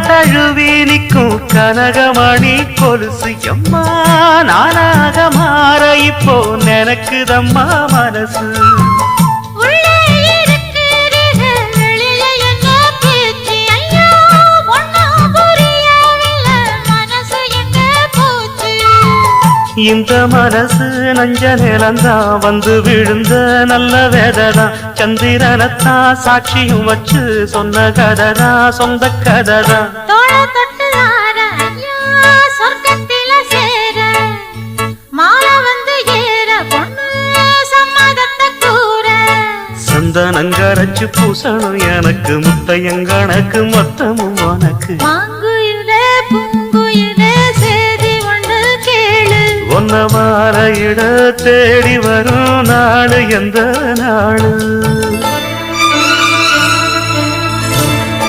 தழுவி நிற்கும் கனகமணி கொலுசு எம்மா நானாக மாற இப்போ நினைக்குதம்மா மனசு இந்த மனசு நஞ்ச நிலந்தான் வந்து விழுந்த நல்ல வேததான் சந்திரனத்தான் சாட்சியும் வச்சு சொன்ன கததான் சொந்த கததான் சந்தனங்கரைச்சு பூசணும் எனக்கு முத்தையங்கணக்கு மொத்தமும் உனக்கு ஒன்ன மாற இட தேடி வரும் நாடு எந்த நாடு